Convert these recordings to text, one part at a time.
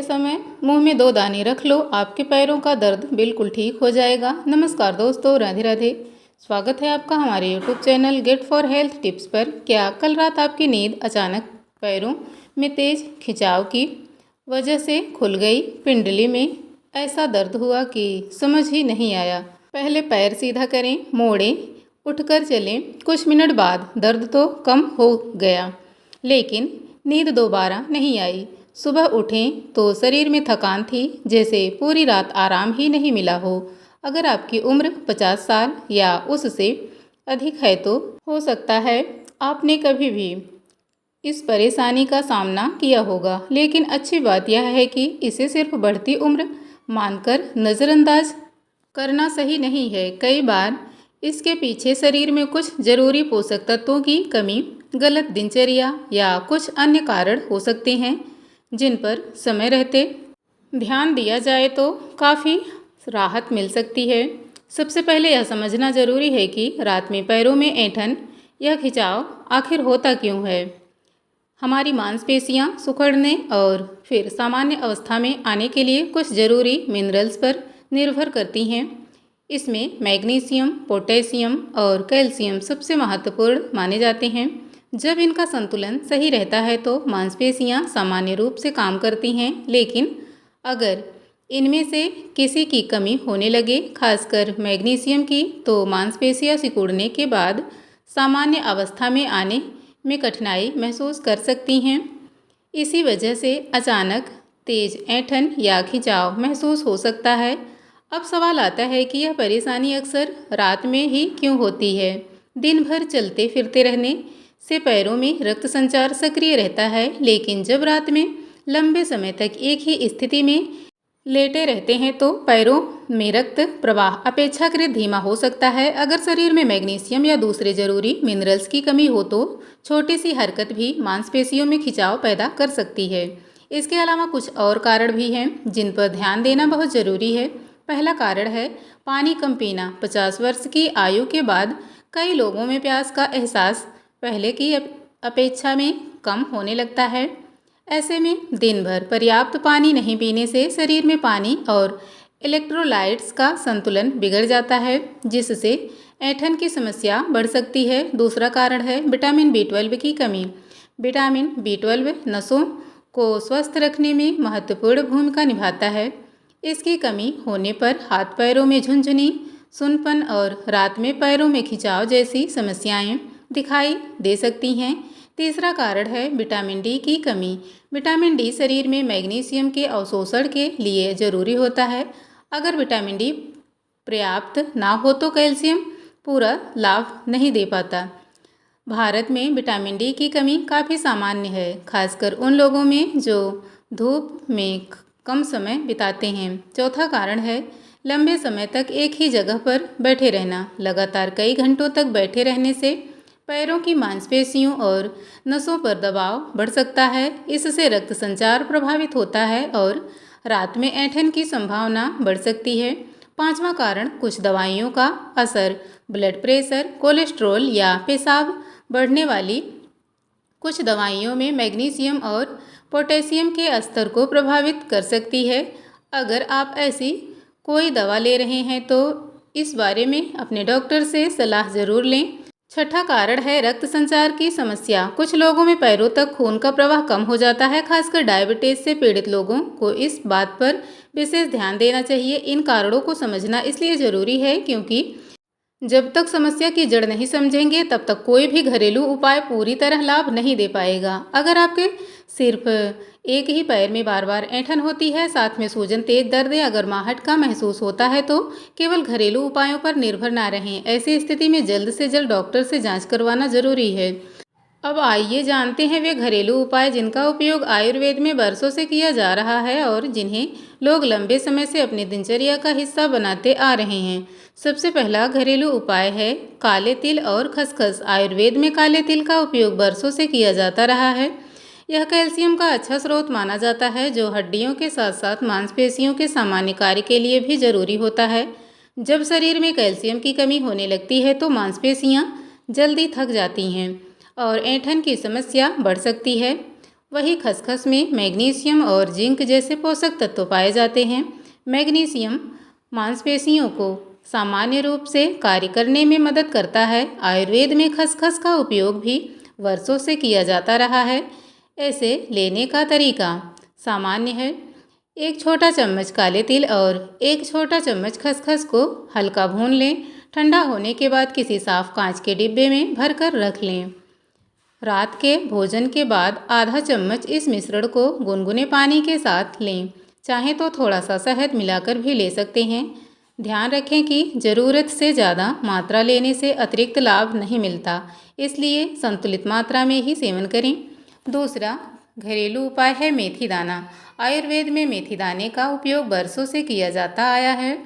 समय मुंह में 2 दाने रख लो, आपके पैरों का दर्द बिल्कुल ठीक हो जाएगा। नमस्कार दोस्तों, राधे राधे। स्वागत है आपका हमारे YouTube channel get for health tips पर। क्या कल रात आपकी नींद अचानक पैरों में तेज खिंचाव की वजह से खुल गई? पिंडली में ऐसा दर्द हुआ कि समझ ही नहीं आया? पहले पैर सीधा करें, मोड़ें, उठकर चलें। कुछ मिनट बाद दर्द तो कम हो गया, लेकिन नींद दोबारा नहीं आई। सुबह उठें तो शरीर में थकान थी, जैसे पूरी रात आराम ही नहीं मिला हो। अगर आपकी उम्र 50 साल या उससे अधिक है तो हो सकता है आपने कभी भी इस परेशानी का सामना किया होगा, लेकिन अच्छी बात यह है कि इसे सिर्फ बढ़ती उम्र मानकर नज़रअंदाज करना सही नहीं है। कई बार इसके पीछे शरीर में कुछ जरूरी पोषक तत्वों की कमी, गलत दिनचर्या या कुछ अन्य कारण हो सकते हैं, जिन पर समय रहते ध्यान दिया जाए तो काफ़ी राहत मिल सकती है। सबसे पहले यह समझना जरूरी है कि रात में पैरों में ऐंठन यह खिंचाव आखिर होता क्यों है। हमारी मांसपेशियां सिकुड़ने और फिर सामान्य अवस्था में आने के लिए कुछ जरूरी मिनरल्स पर निर्भर करती हैं। इसमें मैग्नीशियम, पोटेशियम और कैल्शियम सबसे महत्वपूर्ण माने जाते हैं। जब इनका संतुलन सही रहता है तो मांसपेशियां सामान्य रूप से काम करती हैं, लेकिन अगर इनमें से किसी की कमी होने लगे, खासकर मैग्नीशियम की, तो मांसपेशियां सिकुड़ने के बाद सामान्य अवस्था में आने में कठिनाई महसूस कर सकती हैं। इसी वजह से अचानक तेज ऐंठन या खिंचाव महसूस हो सकता है। अब सवाल आता है कि यह परेशानी अक्सर रात में ही क्यों होती है? दिन भर चलते फिरते रहने से पैरों में रक्त संचार सक्रिय रहता है, लेकिन जब रात में लंबे समय तक एक ही स्थिति में लेटे रहते हैं तो पैरों में रक्त प्रवाह अपेक्षाकृत धीमा हो सकता है। अगर शरीर में मैग्नीशियम या दूसरे जरूरी मिनरल्स की कमी हो तो छोटी सी हरकत भी मांसपेशियों में खिंचाव पैदा कर सकती है। इसके अलावा कुछ और कारण भी हैं जिन पर ध्यान देना बहुत ज़रूरी है। पहला कारण है पानी कम पीना। 50 वर्ष की आयु के बाद कई लोगों में प्यास का एहसास पहले की अपेक्षा में कम होने लगता है। ऐसे में दिन भर पर्याप्त पानी नहीं पीने से शरीर में पानी और इलेक्ट्रोलाइट्स का संतुलन बिगड़ जाता है, जिससे ऐंठन की समस्या बढ़ सकती है। दूसरा कारण है विटामिन B12 की कमी। विटामिन B12 नसों को स्वस्थ रखने में महत्वपूर्ण भूमिका निभाता है। इसकी कमी होने पर हाथ पैरों में झुनझुनी, सुनपन और रात में पैरों में खिंचाव जैसी समस्याएं दिखाई दे सकती हैं। तीसरा कारण है विटामिन डी की कमी। विटामिन डी शरीर में मैग्नीशियम के अवशोषण के लिए जरूरी होता है। अगर विटामिन डी पर्याप्त ना हो तो कैल्शियम पूरा लाभ नहीं दे पाता। भारत में विटामिन डी की कमी काफ़ी सामान्य है, खासकर उन लोगों में जो धूप में कम समय बिताते हैं। चौथा कारण है लंबे समय तक एक ही जगह पर बैठे रहना। लगातार कई घंटों तक बैठे रहने से पैरों की मांसपेशियों और नसों पर दबाव बढ़ सकता है। इससे रक्त संचार प्रभावित होता है और रात में ऐंठन की संभावना बढ़ सकती है। पांचवा कारण कुछ दवाइयों का असर। ब्लड प्रेशर, कोलेस्ट्रॉल या पेशाब बढ़ने वाली कुछ दवाइयों में मैग्नीशियम और पोटेशियम के स्तर को प्रभावित कर सकती है। अगर आप ऐसी कोई दवा ले रहे हैं तो इस बारे में अपने डॉक्टर से सलाह ज़रूर लें। छठा कारण है रक्त संचार की समस्या। कुछ लोगों में पैरों तक खून का प्रवाह कम हो जाता है, खासकर डायबिटीज से पीड़ित लोगों को इस बात पर विशेष ध्यान देना चाहिए। इन कारणों को समझना इसलिए ज़रूरी है क्योंकि जब तक समस्या की जड़ नहीं समझेंगे तब तक कोई भी घरेलू उपाय पूरी तरह लाभ नहीं दे पाएगा। अगर आपके सिर्फ एक ही पैर में बार बार ऐंठन होती है, साथ में सूजन, तेज दर्द या गर्माहट का महसूस होता है तो केवल घरेलू उपायों पर निर्भर ना रहें। ऐसी स्थिति में जल्द से जल्द डॉक्टर से जांच करवाना जरूरी है। अब आइए जानते हैं वे घरेलू उपाय जिनका उपयोग आयुर्वेद में बरसों से किया जा रहा है और जिन्हें लोग लंबे समय से अपनी दिनचर्या का हिस्सा बनाते आ रहे हैं। सबसे पहला घरेलू उपाय है काले तिल और खसखस। आयुर्वेद में काले तिल का उपयोग बरसों से किया जाता रहा है। यह कैल्शियम का अच्छा स्रोत माना जाता है, जो हड्डियों के साथ साथ मांसपेशियों के सामान्य कार्य के लिए भी जरूरी होता है। जब शरीर में कैल्शियम की कमी होने लगती है तो मांसपेशियां जल्दी थक जाती हैं और ऐंठन की समस्या बढ़ सकती है। वहीं खसखस में मैग्नीशियम और जिंक जैसे पोषक तत्व पाए जाते हैं। मैग्नीशियम मांसपेशियों को सामान्य रूप से कार्य करने में मदद करता है। आयुर्वेद में खसखस का उपयोग भी वर्षों से किया जाता रहा है। ऐसे लेने का तरीका सामान्य है। एक छोटा चम्मच काले तिल और एक छोटा चम्मच खसखस को हल्का भून लें। ठंडा होने के बाद किसी साफ कांच के डिब्बे में भरकर रख लें। रात के भोजन के बाद आधा चम्मच इस मिश्रण को गुनगुने पानी के साथ लें। चाहें तो थोड़ा सा शहद मिलाकर भी ले सकते हैं। ध्यान रखें कि ज़रूरत से ज़्यादा मात्रा लेने से अतिरिक्त लाभ नहीं मिलता, इसलिए संतुलित मात्रा में ही सेवन करें। दूसरा घरेलू उपाय है मेथी दाना। आयुर्वेद में मेथी दाने का उपयोग बरसों से किया जाता आया है।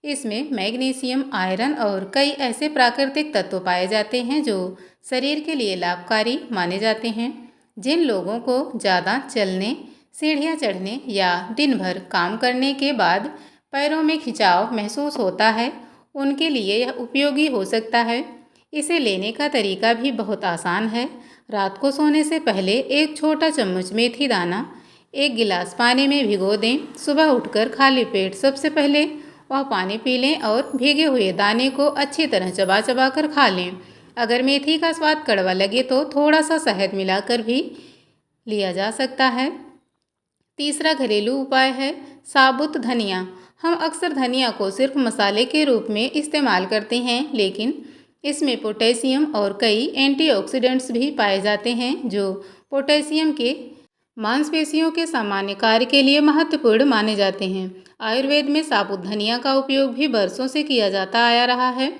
इसमें मैग्नीशियम, आयरन और कई ऐसे प्राकृतिक तत्व पाए जाते हैं जो शरीर के लिए लाभकारी माने जाते हैं। जिन लोगों को ज़्यादा चलने, सीढ़ियाँ चढ़ने या दिन भर काम करने के बाद पैरों में खिंचाव महसूस होता है, उनके लिए यह उपयोगी हो सकता है। इसे लेने का तरीका भी बहुत आसान है। रात को सोने से पहले एक छोटा चम्मच मेथी दाना एक गिलास पानी में भिगो दें। सुबह उठकर खाली पेट सबसे पहले वह पानी पी लें और भीगे हुए दाने को अच्छी तरह चबा चबा कर खा लें। अगर मेथी का स्वाद कड़वा लगे तो थोड़ा सा शहद मिलाकर भी लिया जा सकता है। तीसरा घरेलू उपाय है साबुत धनिया। हम अक्सर धनिया को सिर्फ मसाले के रूप में इस्तेमाल करते हैं, लेकिन इसमें पोटेशियम और कई एंटीऑक्सीडेंट्स भी पाए जाते हैं जो पोटेशियम के मांसपेशियों के सामान्य कार्य के लिए महत्वपूर्ण माने जाते हैं। आयुर्वेद में साबुत धनिया का उपयोग भी बरसों से किया जाता आया रहा है।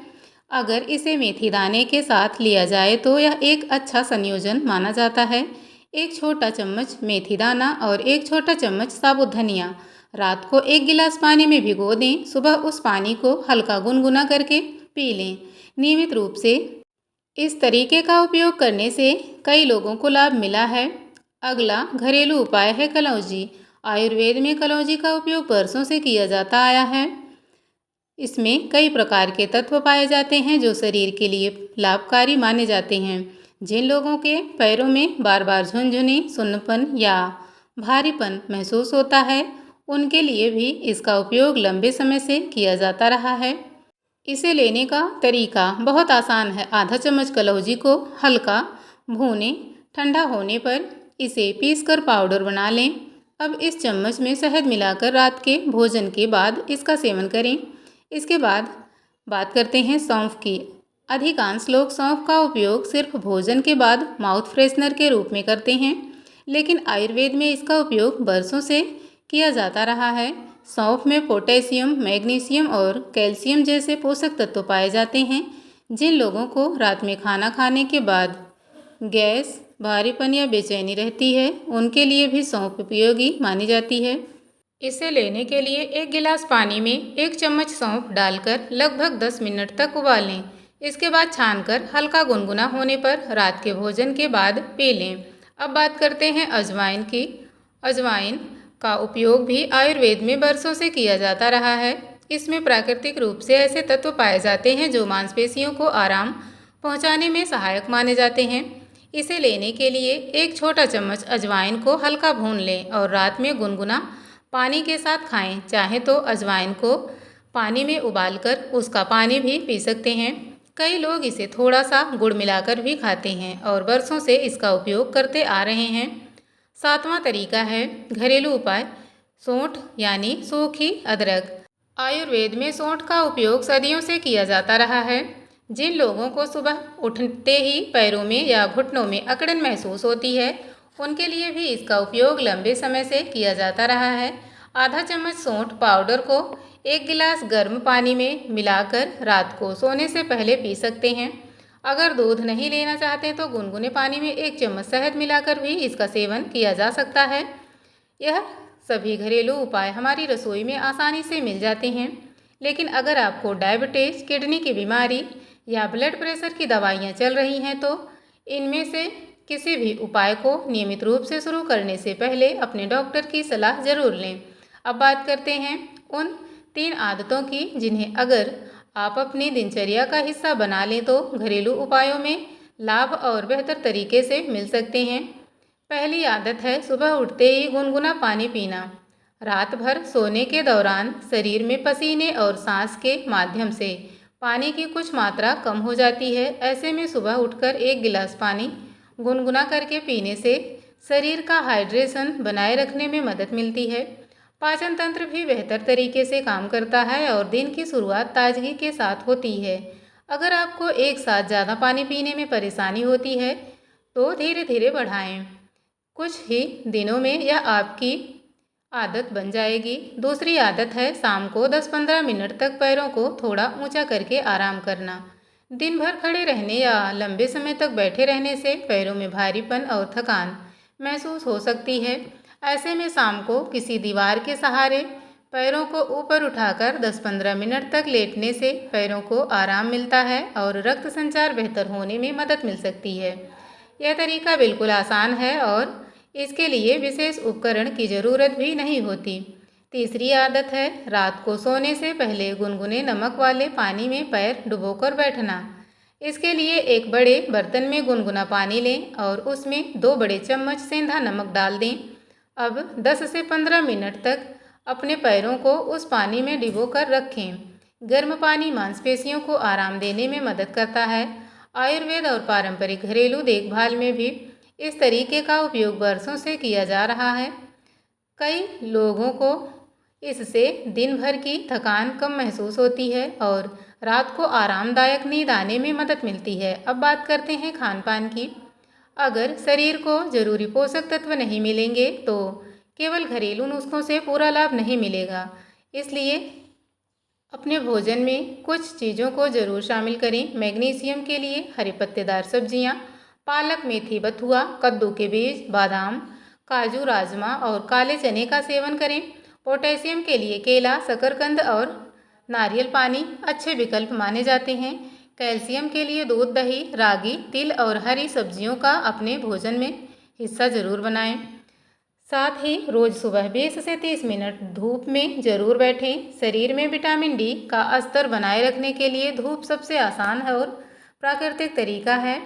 अगर इसे मेथी दाने के साथ लिया जाए तो यह एक अच्छा संयोजन माना जाता है। एक छोटा चम्मच मेथी दाना और एक छोटा चम्मच साबुत धनिया रात को एक गिलास पानी में भिगो दें। सुबह उस पानी को हल्का गुनगुना करके पी लें। नियमित रूप से इस तरीके का उपयोग करने से कई लोगों को लाभ मिला है। अगला घरेलू उपाय है कलौंजी। आयुर्वेद में कलौंजी का उपयोग बरसों से किया जाता आया है। इसमें कई प्रकार के तत्व पाए जाते हैं जो शरीर के लिए लाभकारी माने जाते हैं। जिन लोगों के पैरों में बार बार झुनझुनी, सुन्नपन या भारीपन महसूस होता है, उनके लिए भी इसका उपयोग लंबे समय से किया जाता रहा है। इसे लेने का तरीका बहुत आसान है। आधा चम्मच कलौंजी को हल्का भूनें। ठंडा होने पर इसे पीसकर पाउडर बना लें। अब इस चम्मच में शहद मिलाकर रात के भोजन के बाद इसका सेवन करें। इसके बाद बात करते हैं सौंफ की। अधिकांश लोग सौंफ का उपयोग सिर्फ भोजन के बाद माउथ फ्रेशनर के रूप में करते हैं, लेकिन आयुर्वेद में इसका उपयोग बरसों से किया जाता रहा है। सौंफ में पोटेशियम, मैग्नीशियम और कैल्शियम जैसे पोषक तत्व पाए जाते हैं। जिन लोगों को रात में खाना खाने के बाद गैस, भारीपन या बेचैनी रहती है, उनके लिए भी सौंफ उपयोगी मानी जाती है। इसे लेने के लिए एक गिलास पानी में एक चम्मच सौंफ डालकर लगभग 10 मिनट तक उबालें। इसके बाद छानकर हल्का गुनगुना होने पर रात के भोजन के बाद पी लें। अब बात करते हैं अजवाइन की। अजवाइन का उपयोग भी आयुर्वेद में बरसों से किया जाता रहा है। इसमें प्राकृतिक रूप से ऐसे तत्व पाए जाते हैं जो मांसपेशियों को आराम पहुंचाने में सहायक माने जाते हैं। इसे लेने के लिए एक छोटा चम्मच अजवाइन को हल्का भून लें और रात में गुनगुना पानी के साथ खाएं। चाहे तो अजवाइन को पानी में उबालकर उसका पानी भी पी सकते हैं। कई लोग इसे थोड़ा सा गुड़ मिलाकर भी खाते हैं और बरसों से इसका उपयोग करते आ रहे हैं। सातवां तरीका है घरेलू उपाय सौंठ यानी सूखी अदरक। आयुर्वेद में सौंठ का उपयोग सदियों से किया जाता रहा है। जिन लोगों को सुबह उठते ही पैरों में या घुटनों में अकड़न महसूस होती है, उनके लिए भी इसका उपयोग लंबे समय से किया जाता रहा है। आधा चम्मच सौंठ पाउडर को एक गिलास गर्म पानी में मिलाकर रात को सोने से पहले पी सकते हैं। अगर दूध नहीं लेना चाहते तो गुनगुने पानी में एक चम्मच शहद मिलाकर भी इसका सेवन किया जा सकता है। यह सभी घरेलू उपाय हमारी रसोई में आसानी से मिल जाते हैं, लेकिन अगर आपको डायबिटीज, किडनी की बीमारी या ब्लड प्रेशर की दवाइयाँ चल रही हैं तो इनमें से किसी भी उपाय को नियमित रूप से शुरू करने से पहले अपने डॉक्टर की सलाह जरूर लें। अब बात करते हैं उन 3 आदतों की जिन्हें अगर आप अपनी दिनचर्या का हिस्सा बना लें तो घरेलू उपायों में लाभ और बेहतर तरीके से मिल सकते हैं। पहली आदत है सुबह उठते ही गुनगुना पानी पीना। रात भर सोने के दौरान शरीर में पसीने और सांस के माध्यम से पानी की कुछ मात्रा कम हो जाती है। ऐसे में सुबह उठकर 1 गिलास पानी गुनगुना करके पीने से शरीर का हाइड्रेशन बनाए रखने में मदद मिलती है। पाचन तंत्र भी बेहतर तरीके से काम करता है और दिन की शुरुआत ताजगी के साथ होती है। अगर आपको एक साथ ज़्यादा पानी पीने में परेशानी होती है तो धीरे धीरे बढ़ाएं। कुछ ही दिनों में यह आपकी आदत बन जाएगी। दूसरी आदत है शाम को 10-15 मिनट तक पैरों को थोड़ा ऊंचा करके आराम करना। दिन भर खड़े रहने या लंबे समय तक बैठे रहने से पैरों में भारीपन और थकान महसूस हो सकती है। ऐसे में शाम को किसी दीवार के सहारे पैरों को ऊपर उठाकर 10-15 मिनट तक लेटने से पैरों को आराम मिलता है और रक्त संचार बेहतर होने में मदद मिल सकती है। यह तरीका बिल्कुल आसान है और इसके लिए विशेष उपकरण की ज़रूरत भी नहीं होती। तीसरी आदत है रात को सोने से पहले गुनगुने नमक वाले पानी में पैर डुबोकर बैठना। इसके लिए एक बड़े बर्तन में गुनगुना पानी लें और उसमें 2 बड़े चम्मच सेंधा नमक डाल दें। अब 10 से 15 मिनट तक अपने पैरों को उस पानी में डिबोकर रखें। गर्म पानी मांसपेशियों को आराम देने में मदद करता है। आयुर्वेद और पारंपरिक घरेलू देखभाल में भी इस तरीके का उपयोग वर्षों से किया जा रहा है। कई लोगों को इससे दिन भर की थकान कम महसूस होती है और रात को आरामदायक नींद आने में मदद मिलती है। अब बात करते हैं खान पान की। अगर शरीर को जरूरी पोषक तत्व नहीं मिलेंगे तो केवल घरेलू नुस्खों से पूरा लाभ नहीं मिलेगा। इसलिए अपने भोजन में कुछ चीज़ों को ज़रूर शामिल करें। मैग्नीशियम के लिए हरे पत्तेदार सब्जियां, पालक, मेथी, बथुआ, कद्दू के बीज, बादाम, काजू, राजमा और काले चने का सेवन करें। पोटेशियम के लिए केला, शकरकंद और नारियल पानी अच्छे विकल्प माने जाते हैं। कैल्शियम के लिए दूध, दही, रागी, तिल और हरी सब्जियों का अपने भोजन में हिस्सा ज़रूर बनाएं। साथ ही रोज़ सुबह 20 से 30 मिनट धूप में ज़रूर बैठें। शरीर में विटामिन डी का स्तर बनाए रखने के लिए धूप सबसे आसान है और प्राकृतिक तरीका है।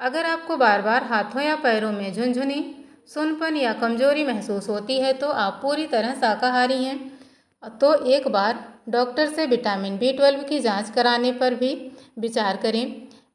अगर आपको बार बार हाथों या पैरों में झुनझुनी, सुनपन या कमजोरी महसूस होती है तो आप पूरी तरह शाकाहारी हैं। तो एक बार डॉक्टर से विटामिन B12 की जांच कराने पर भी विचार करें।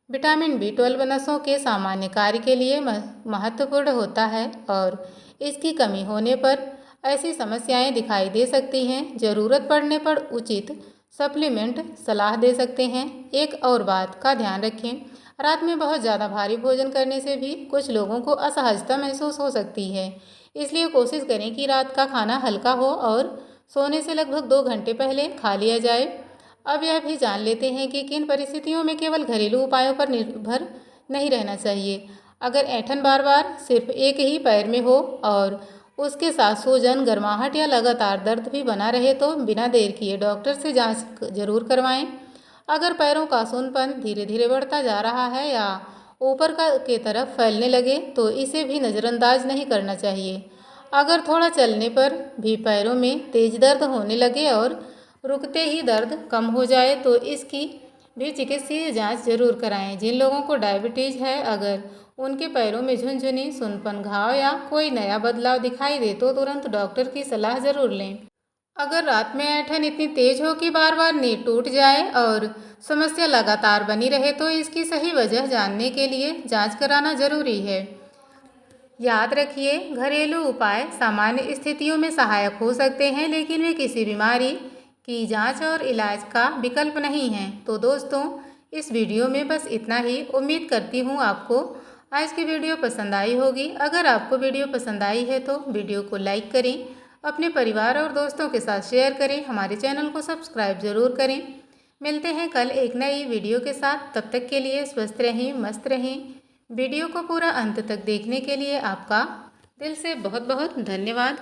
विटामिन B12 नसों के सामान्य कार्य के लिए महत्वपूर्ण होता है और इसकी कमी होने पर ऐसी समस्याएं दिखाई दे सकती हैं। ज़रूरत पड़ने पर उचित सप्लीमेंट सलाह दे सकते हैं। एक और बात का ध्यान रखें, रात में बहुत ज़्यादा भारी भोजन करने से भी कुछ लोगों को असहजता महसूस हो सकती है। इसलिए कोशिश करें कि रात का खाना हल्का हो और सोने से लगभग 2 घंटे पहले खा लिया जाए। अब यह भी जान लेते हैं कि किन परिस्थितियों में केवल घरेलू उपायों पर निर्भर नहीं रहना चाहिए। अगर ऐंठन बार बार सिर्फ एक ही पैर में हो और उसके साथ सूजन, गर्माहट या लगातार दर्द भी बना रहे तो बिना देर किए डॉक्टर से जांच जरूर करवाएं। अगर पैरों का सूनपन धीरे धीरे बढ़ता जा रहा है या ऊपर के तरफ फैलने लगे तो इसे भी नज़रअंदाज नहीं करना चाहिए। अगर थोड़ा चलने पर भी पैरों में तेज दर्द होने लगे और रुकते ही दर्द कम हो जाए तो इसकी भी चिकित्सीय जांच जरूर कराएं। जिन लोगों को डायबिटीज़ है, अगर उनके पैरों में झुनझुनी, सुनपन, घाव या कोई नया बदलाव दिखाई दे तो तुरंत डॉक्टर की सलाह जरूर लें। अगर रात में ऐंठन इतनी तेज हो कि बार बार नींद टूट जाए और समस्या लगातार बनी रहे तो इसकी सही वजह जानने के लिए जांच कराना जरूरी है। याद रखिए, घरेलू उपाय सामान्य स्थितियों में सहायक हो सकते हैं लेकिन वे किसी बीमारी की जांच और इलाज का विकल्प नहीं हैं। तो दोस्तों, इस वीडियो में बस इतना ही। उम्मीद करती हूँ आपको आज की वीडियो पसंद आई होगी। अगर आपको वीडियो पसंद आई है तो वीडियो को लाइक करें, अपने परिवार और दोस्तों के साथ शेयर करें, हमारे चैनल को सब्सक्राइब जरूर करें। मिलते हैं कल एक नई वीडियो के साथ। तब तक के लिए स्वस्थ रहें, मस्त रहें। वीडियो को पूरा अंत तक देखने के लिए आपका दिल से बहुत बहुत धन्यवाद।